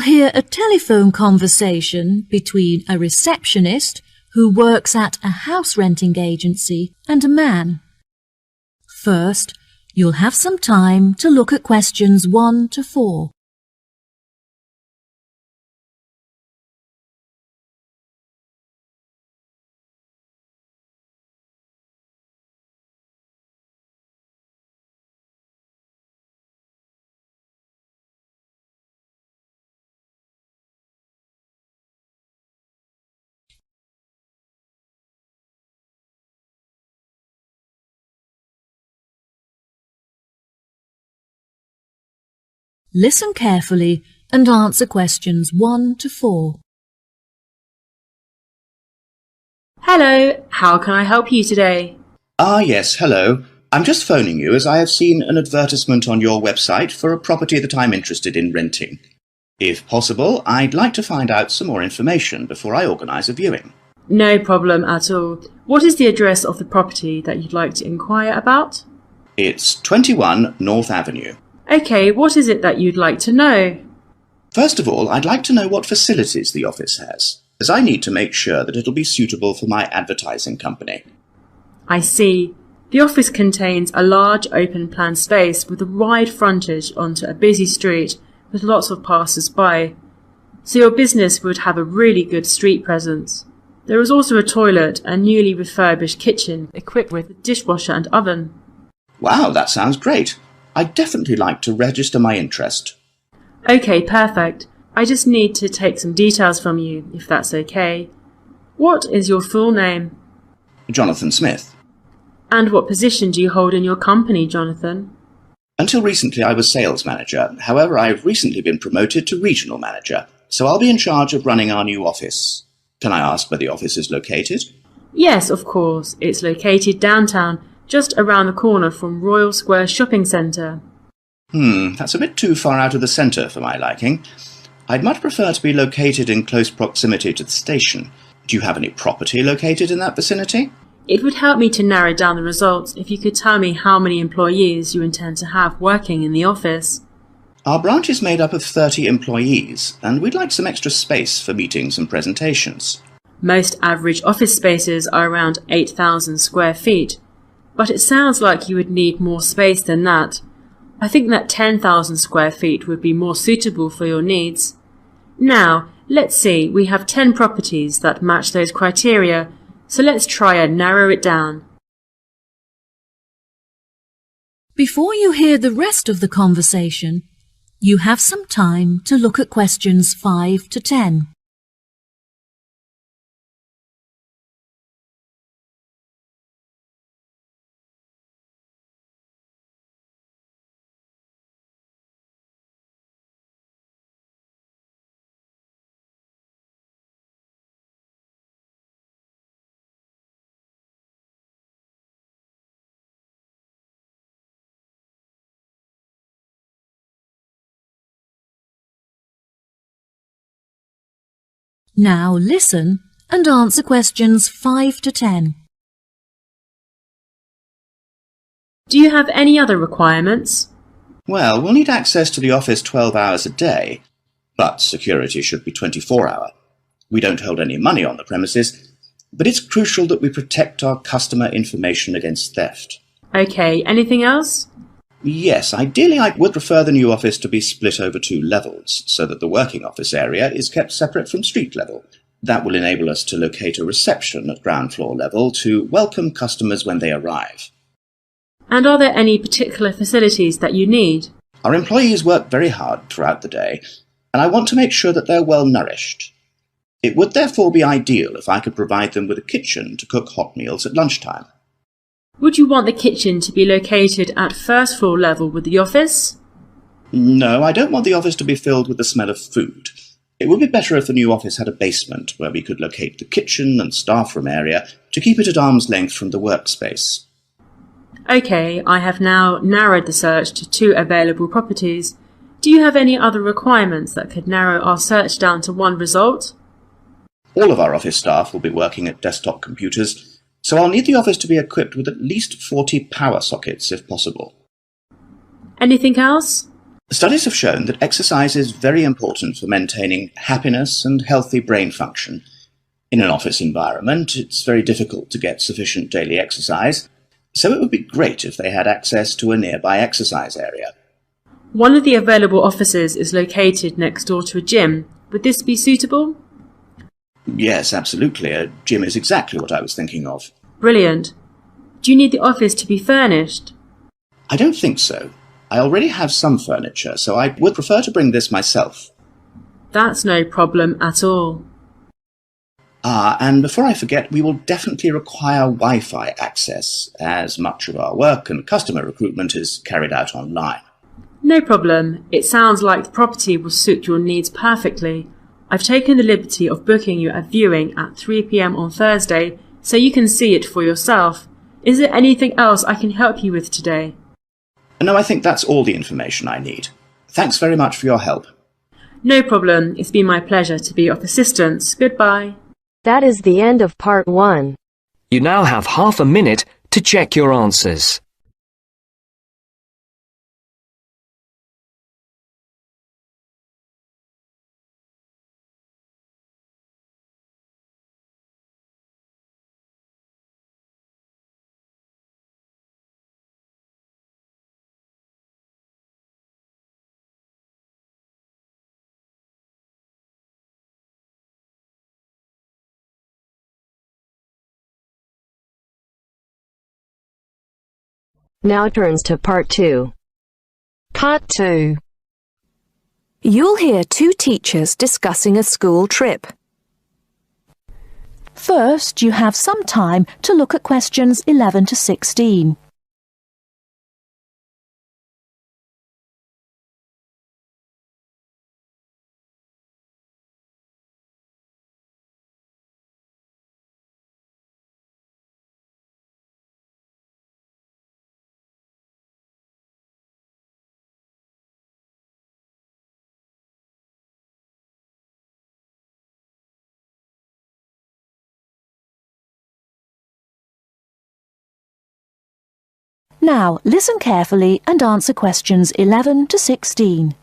hear a telephone conversation between a receptionist who works at a house renting agency and a man. First, you'll have some time to look at questions 1 to 4. Listen carefully and answer questions 1 to 4. Hello, how can I help you today? Yes, hello. I'm just phoning you as I have seen an advertisement on your website for a property that I'm interested in renting. If possible, I'd like to find out some more information before I organise a viewing. No problem at all. What is the address of the property that you'd like to inquire about? It's 21 North Avenue. Okay, what is it that you'd like to know? First of all, I'd like to know what facilities the office has, as I need to make sure that it'll be suitable for my advertising company. I see. The office contains a large open-plan space with a wide frontage onto a busy street with lots of passers-by, so your business would have a really good street presence. There is also a toilet and newly refurbished kitchen equipped with a dishwasher and oven. Wow, that sounds great. I'd definitely like to register my interest. Okay, perfect. I just need to take some details from you, if that's okay. What is your full name? Jonathan Smith. And what position do you hold in your company, Jonathan? Until recently I was sales manager. However, I've recently been promoted to regional manager, so I'll be in charge of running our new office. Can I ask where the office is located? Yes, of course. It's located downtown, just around the corner from Royal Square Shopping Centre. That's a bit too far out of the centre for my liking. I'd much prefer to be located in close proximity to the station. Do you have any property located in that vicinity? It would help me to narrow down the results if you could tell me how many employees you intend to have working in the office. Our branch is made up of 30 employees, and we'd like some extra space for meetings and presentations. Most average office spaces are around 8,000 square feet, but it sounds like you would need more space than that. I think that 10,000 square feet would be more suitable for your needs. Now, let's see, we have 10 properties that match those criteria, so let's try and narrow it down. Before you hear the rest of the conversation, you have some time to look at questions 5 to 10. Now listen and answer questions 5 to 10. Do you have any other requirements? Well, we'll need access to the office 12 hours a day, but security should be 24-hour. We don't hold any money on the premises, but it's crucial that we protect our customer information against theft. Okay, anything else? Yes, ideally I would prefer the new office to be split over 2 levels, so that the working office area is kept separate from street level. That will enable us to locate a reception at ground floor level to welcome customers when they arrive. And are there any particular facilities that you need? Our employees work very hard throughout the day, and I want to make sure that they're well nourished. It would therefore be ideal if I could provide them with a kitchen to cook hot meals at lunchtime. Would you want the kitchen to be located at first floor level with the office? No, I don't want the office to be filled with the smell of food. It would be better if the new office had a basement where we could locate the kitchen and staff room area to keep it at arm's length from the workspace. Okay, I have now narrowed the search to 2 available properties. Do you have any other requirements that could narrow our search down to 1 result? All of our office staff will be working at desktop computers, so I'll need the office to be equipped with at least 40 power sockets if possible. Anything else? Studies have shown that exercise is very important for maintaining happiness and healthy brain function. In an office environment, it's very difficult to get sufficient daily exercise, so it would be great if they had access to a nearby exercise area. One of the available offices is located next door to a gym. Would this be suitable? Yes, absolutely. A gym is exactly what I was thinking of. Brilliant. Do you need the office to be furnished? I don't think so. I already have some furniture, so I would prefer to bring this myself. That's no problem at all. And before I forget, we will definitely require Wi-Fi access, as much of our work and customer recruitment is carried out online. No problem. It sounds like the property will suit your needs perfectly. I've taken the liberty of booking you a viewing at 3 p.m. on Thursday, so you can see it for yourself. Is there anything else I can help you with today? No, I think that's all the information I need. Thanks very much for your help. No problem. It's been my pleasure to be of assistance. Goodbye. That is the end of part 1. You now have half a minute to check your answers. Now turns to part 2. Part 2. You'll hear two teachers discussing a school trip. First, you have some time to look at questions 11 to 16. Now, listen carefully and answer questions 11 to 16.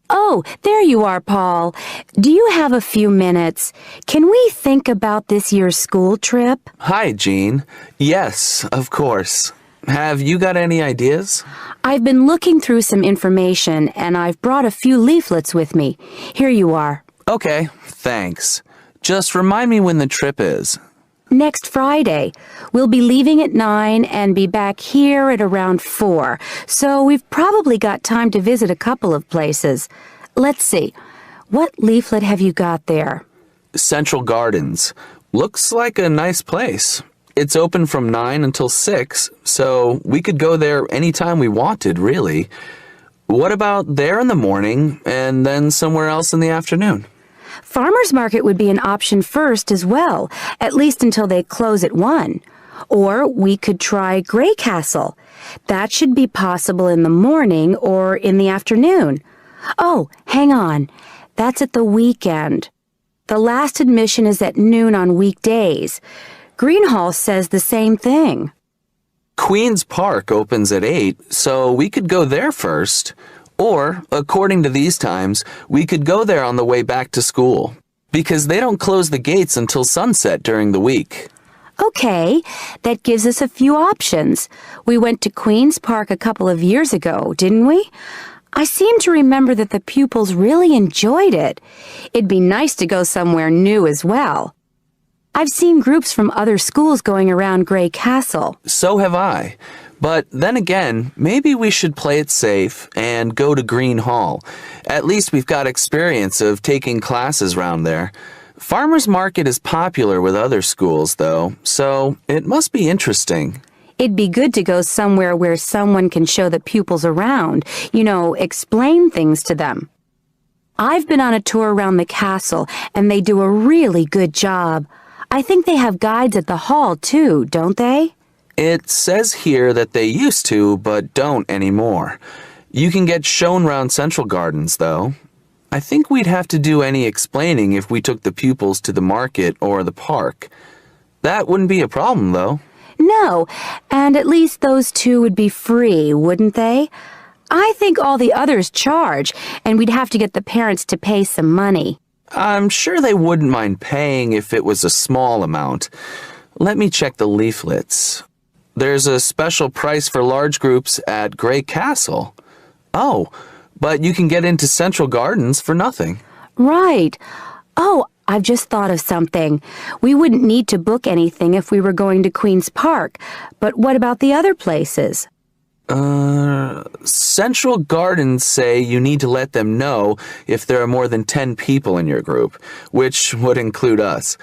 Oh, there you are, Paul. Do you have a few minutes? Can we think about this year's school trip? Hi, Jean. Yes, of course. Have you got any ideas? I've been looking through some information, and I've brought a few leaflets with me. Here you are. Okay, thanks. Just remind me when the trip is. Next Friday. We'll be leaving at 9 and be back here at around 4, so we've probably got time to visit a couple of places. Let's see. What leaflet have you got there? Central Gardens. Looks like a nice place. It's open from 9 until 6, so we could go there anytime we wanted, really. What about there in the morning and then somewhere else in the afternoon? Farmers Market would be an option first as well, at least until they close at 1. Or we could try Grey Castle. That should be possible in the morning or in the afternoon. Oh, hang on. That's at the weekend. The last admission is at noon on weekdays. Greenhall says the same thing. Queen's Park opens at 8, so we could go there first. Or, according to these times, we could go there on the way back to school, because they don't close the gates until sunset during the week. Okay, that gives us a few options. We went to Queen's Park a couple of years ago, didn't we? I seem to remember that the pupils really enjoyed it. It'd be nice to go somewhere new as well. I've seen groups from other schools going around Grey Castle. So have I. But then again, maybe we should play it safe and go to Green Hall. At least we've got experience of taking classes round there. Farmers Market is popular with other schools, though, so it must be interesting. It'd be good to go somewhere where someone can show the pupils around, explain things to them. I've been on a tour around the castle, and they do a really good job. I think they have guides at the hall, too, don't they? It says here that they used to, but don't anymore. You can get shown round Central Gardens, though. I think we'd have to do any explaining if we took the pupils to the market or the park. That wouldn't be a problem, though. No, and at least those two would be free, wouldn't they? I think all the others charge, and we'd have to get the parents to pay some money. I'm sure they wouldn't mind paying if it was a small amount. Let me check the leaflets. There's a special price for large groups at Grey Castle. Oh, but you can get into Central Gardens for nothing. Right. Oh, I've just thought of something. We wouldn't need to book anything if we were going to Queen's Park, but what about the other places? Central Gardens say you need to let them know if there are more than 10 people in your group, which would include us.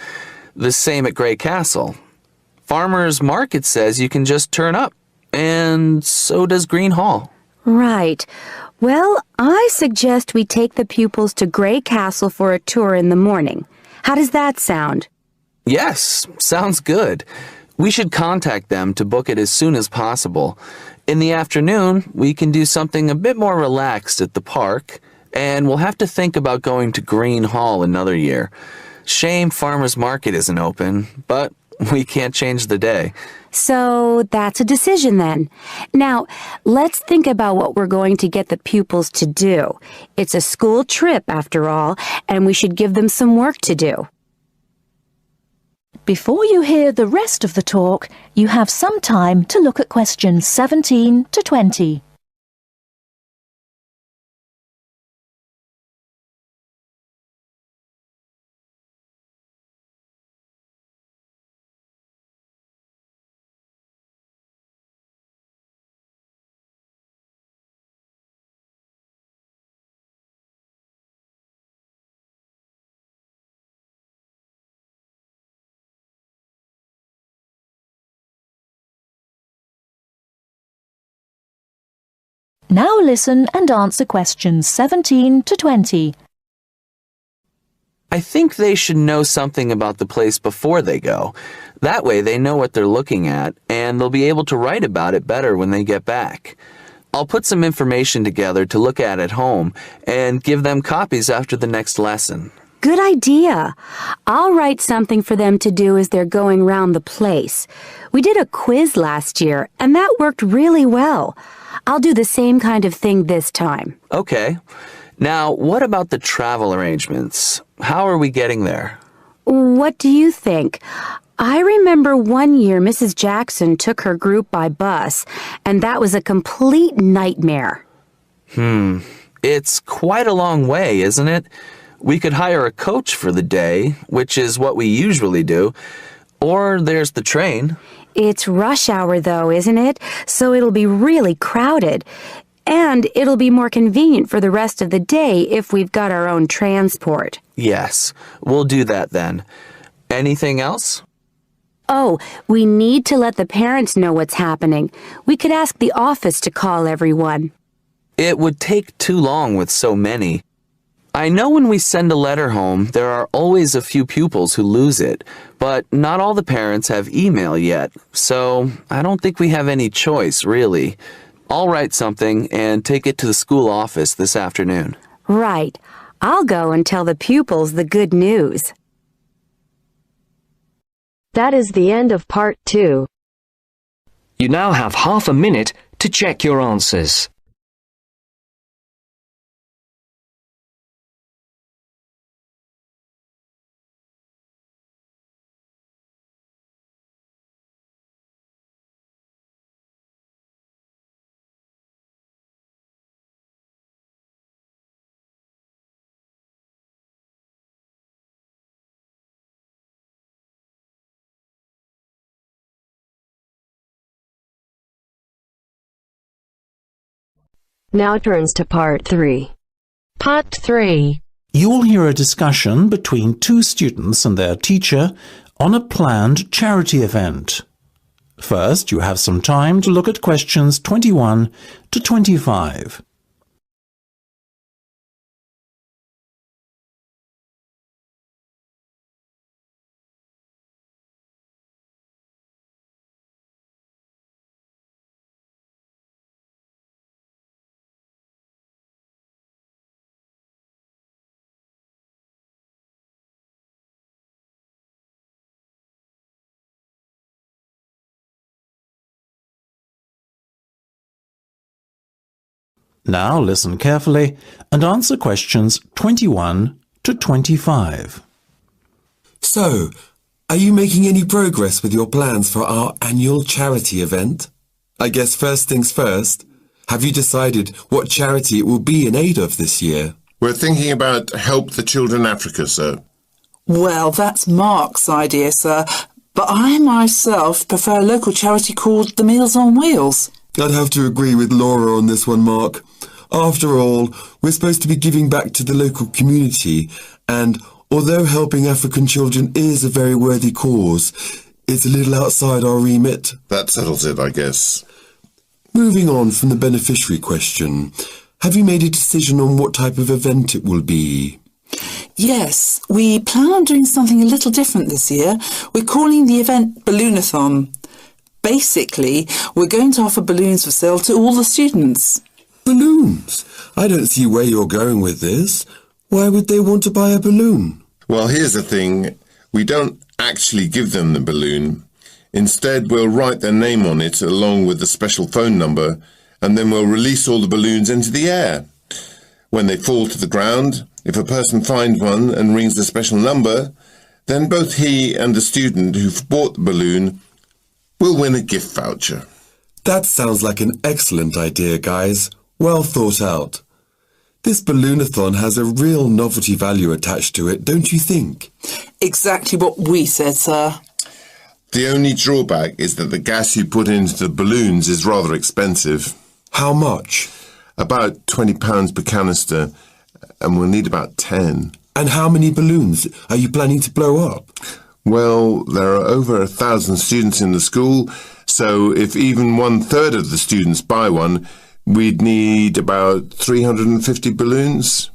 The same at Grey Castle. Farmers Market says you can just turn up, and so does Green Hall. Right. Well, I suggest we take the pupils to Grey Castle for a tour in the morning. How does that sound? Yes, sounds good. We should contact them to book it as soon as possible. In the afternoon, we can do something a bit more relaxed at the park, and we'll have to think about going to Green Hall another year. Shame Farmers Market isn't open, but we can't change the day. So that's a decision then. Now, let's think about what we're going to get the pupils to do. It's a school trip, after all, and we should give them some work to do. Before you hear the rest of the talk, you have some time to look at questions 17 to 20. Now listen and answer questions 17 to 20. I think they should know something about the place before they go. That way they know what they're looking at, and they'll be able to write about it better when they get back. I'll put some information together to look at home and give them copies after the next lesson. Good idea. I'll write something for them to do as they're going round the place. We did a quiz last year, and that worked really well. I'll do the same kind of thing this time. Okay. Now, what about the travel arrangements? How are we getting there? What do you think? I remember one year Mrs. Jackson took her group by bus, and that was a complete nightmare. It's quite a long way, isn't it? We could hire a coach for the day, which is what we usually do, or there's the train. It's rush hour, though, isn't it? So it'll be really crowded. And it'll be more convenient for the rest of the day if we've got our own transport. Yes, we'll do that then. Anything else? Oh, we need to let the parents know what's happening. We could ask the office to call everyone. It would take too long with so many. I know when we send a letter home, there are always a few pupils who lose it, but not all the parents have email yet, so I don't think we have any choice, really. I'll write something and take it to the school office this afternoon. Right. I'll go and tell the pupils the good news. That is the end of part 2. You now have half a minute to check your answers. Now turns to part 3. Part 3. You will hear a discussion between two students and their teacher on a planned charity event. First, you have some time to look at questions 21 to 25. Now listen carefully and answer questions 21 to 25. So, are you making any progress with your plans for our annual charity event? I guess first things first, have you decided what charity it will be in aid of this year? We're thinking about Help the Children Africa, sir. Well, that's Mark's idea, sir, but I myself prefer a local charity called the Meals on Wheels. I'd have to agree with Laura on this one, Mark. After all, we're supposed to be giving back to the local community, and although helping African children is a very worthy cause, it's a little outside our remit. That settles it, I guess. Moving on from the beneficiary question, have you made a decision on what type of event it will be? Yes, we plan on doing something a little different this year. We're calling the event Balloonathon. Basically, we're going to offer balloons for sale to all the students. Balloons? I don't see where you're going with this. Why would they want to buy a balloon? Well, here's the thing. We don't actually give them the balloon. Instead, we'll write their name on it along with the special phone number, and then we'll release all the balloons into the air. When they fall to the ground, if a person finds one and rings the special number, then both he and the student who've bought the balloon will win a gift voucher. That sounds like an excellent idea, guys. Well thought out. This Balloonathon has a real novelty value attached to it, don't you think? Exactly what we said, sir. The only drawback is that the gas you put into the balloons is rather expensive. How much? About £20 per canister, and we'll need about 10. And how many balloons are you planning to blow up? Well, there are over 1,000 students in the school, so if even 1/3 of the students buy one, we'd need about 350 balloons.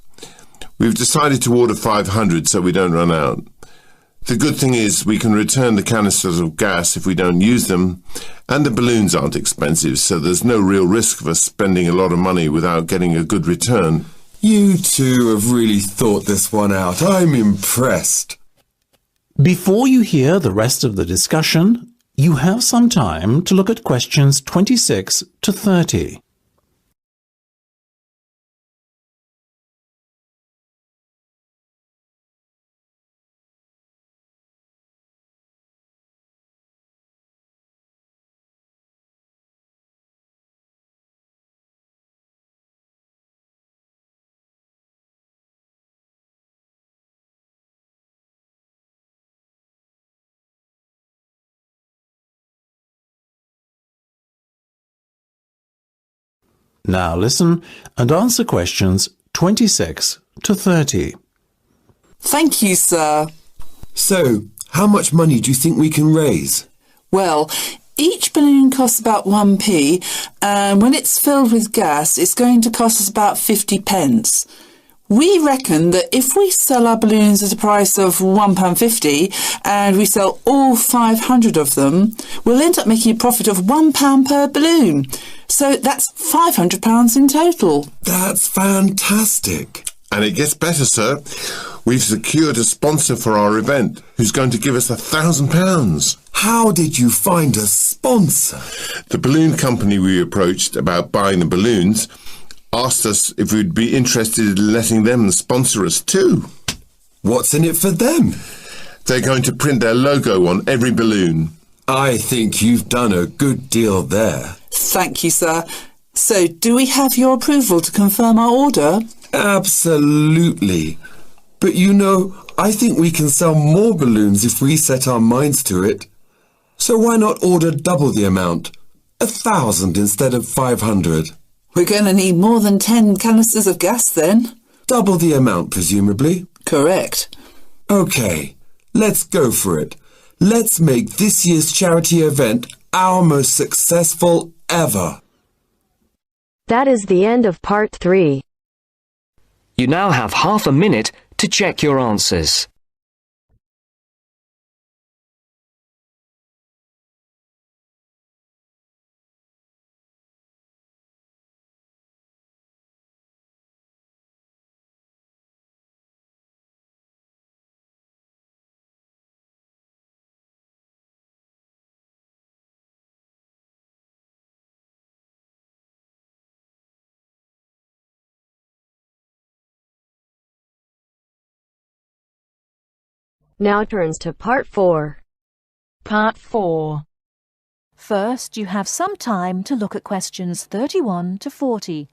We've decided to order 500 so we don't run out. The good thing is we can return the canisters of gas if we don't use them, and the balloons aren't expensive, so there's no real risk of us spending a lot of money without getting a good return. You two have really thought this one out. I'm impressed. Before you hear the rest of the discussion, you have some time to look at questions 26 to 30. Now listen and answer questions 26 to 30. Thank you, sir. So, how much money do you think we can raise? Well, each balloon costs about 1p, and when it's filled with gas, it's going to cost us about 50 pence. We reckon that if we sell our balloons at a price of £1.50 and we sell all 500 of them, we'll end up making a profit of £1 per balloon. So that's £500 in total. That's fantastic. And it gets better, sir. We've secured a sponsor for our event who's going to give us £1,000. How did you find a sponsor? The balloon company we approached about buying the balloons asked us if we'd be interested in letting them sponsor us too. What's in it for them? They're going to print their logo on every balloon. I think you've done a good deal there. Thank you, sir. So, do we have your approval to confirm our order? Absolutely. But you know, I think we can sell more balloons if we set our minds to it. So why not order double the amount? 1,000 instead of 500. We're going to need more than 10 canisters of gas then. Double the amount, presumably. Correct. OK, let's go for it. Let's make this year's charity event our most successful ever. That is the end of part 3. You now have half a minute to check your answers. Now turns to Part 4. Part 4. First, you have some time to look at questions 31 to 40.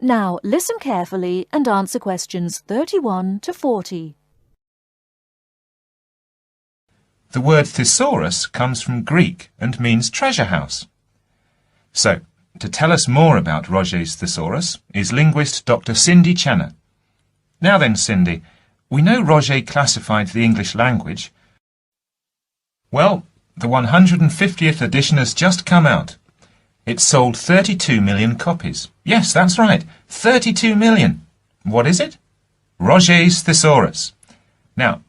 Now listen carefully and answer questions 31 to 40. The word thesaurus comes from Greek and means treasure house. So, to tell us more about Roget's thesaurus is linguist Dr. Cindy Channer. Now then, Cindy, we know Roget classified the English language. Well, the 150th edition has just come out. It sold 32 million copies. Yes, that's right, 32 million. What is it? Roget's Thesaurus. Now,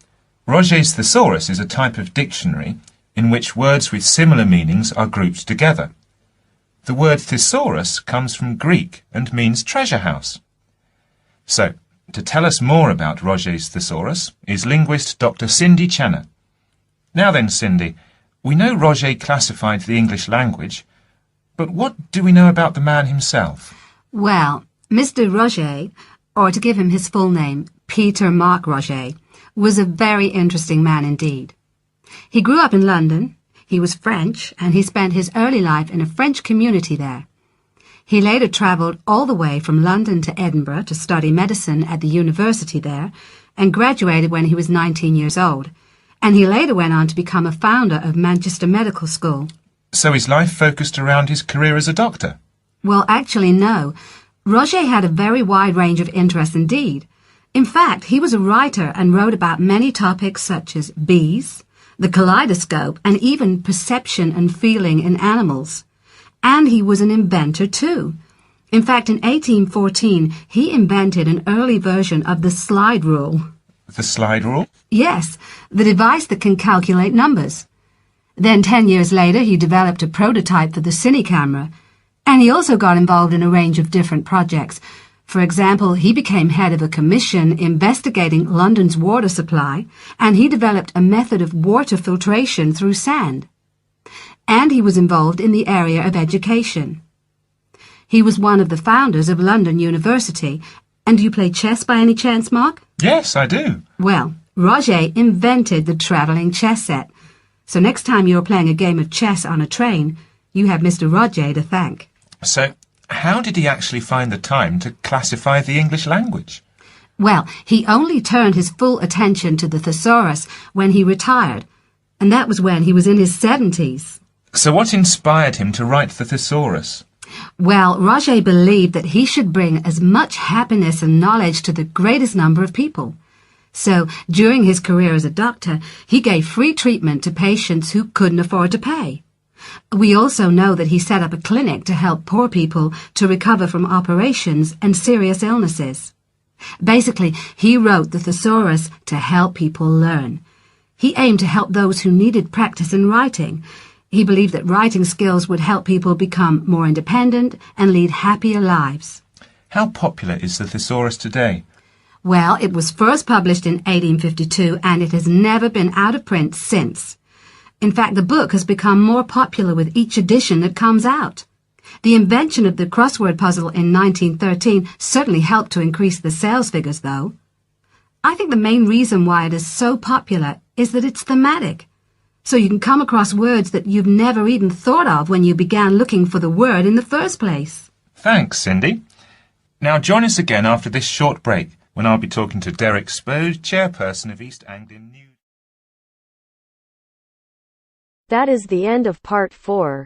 Roget's Thesaurus is a type of dictionary in which words with similar meanings are grouped together. The word thesaurus comes from Greek and means treasure house. So, to tell us more about Roget's Thesaurus is linguist Dr. Cindy Channer. Now then, Cindy, we know Roget classified the English language, but what do we know about the man himself? Well, Mr. Roget, or to give him his full name, Peter Mark Roget, was a very interesting man indeed. He grew up in London, he was French, and he spent his early life in a French community there. He later travelled all the way from London to Edinburgh to study medicine at the university there, and graduated when he was 19 years old, and he later went on to become a founder of Manchester Medical School. So his life focused around his career as a doctor? Well, actually, no. Roget had a very wide range of interests indeed. In fact, he was a writer and wrote about many topics such as bees, the kaleidoscope, and even perception and feeling in animals. And he was an inventor too. In fact, in 1814, he invented an early version of the slide rule. The slide rule? Yes, the device that can calculate numbers. Then 10 years later, he developed a prototype for the cine camera, and he also got involved in a range of different projects. For example, he became head of a commission investigating London's water supply, and he developed a method of water filtration through sand. And he was involved in the area of education. He was one of the founders of London University. And do you play chess by any chance, Mark? Yes, I do. Well, Roget invented the travelling chess set. So next time you're playing a game of chess on a train, you have Mr. Roget to thank. So, how did he actually find the time to classify the English language? Well, he only turned his full attention to the thesaurus when he retired, and that was when he was in his 70s. So what inspired him to write the thesaurus? Well, Roget believed that he should bring as much happiness and knowledge to the greatest number of people. So, during his career as a doctor, he gave free treatment to patients who couldn't afford to pay. We also know that he set up a clinic to help poor people to recover from operations and serious illnesses. Basically, he wrote the thesaurus to help people learn. He aimed to help those who needed practice in writing. He believed that writing skills would help people become more independent and lead happier lives. How popular is the thesaurus today? Well, it was first published in 1852 and it has never been out of print since. In fact, the book has become more popular with each edition that comes out. The invention of the crossword puzzle in 1913 certainly helped to increase the sales figures, though. I think the main reason why it is so popular is that it's thematic. So you can come across words that you've never even thought of when you began looking for the word in the first place. Thanks, Cindy. Now join us again after this short break, when I'll be talking to Derek Spode, chairperson of East Anglian News. That is the end of Part 4.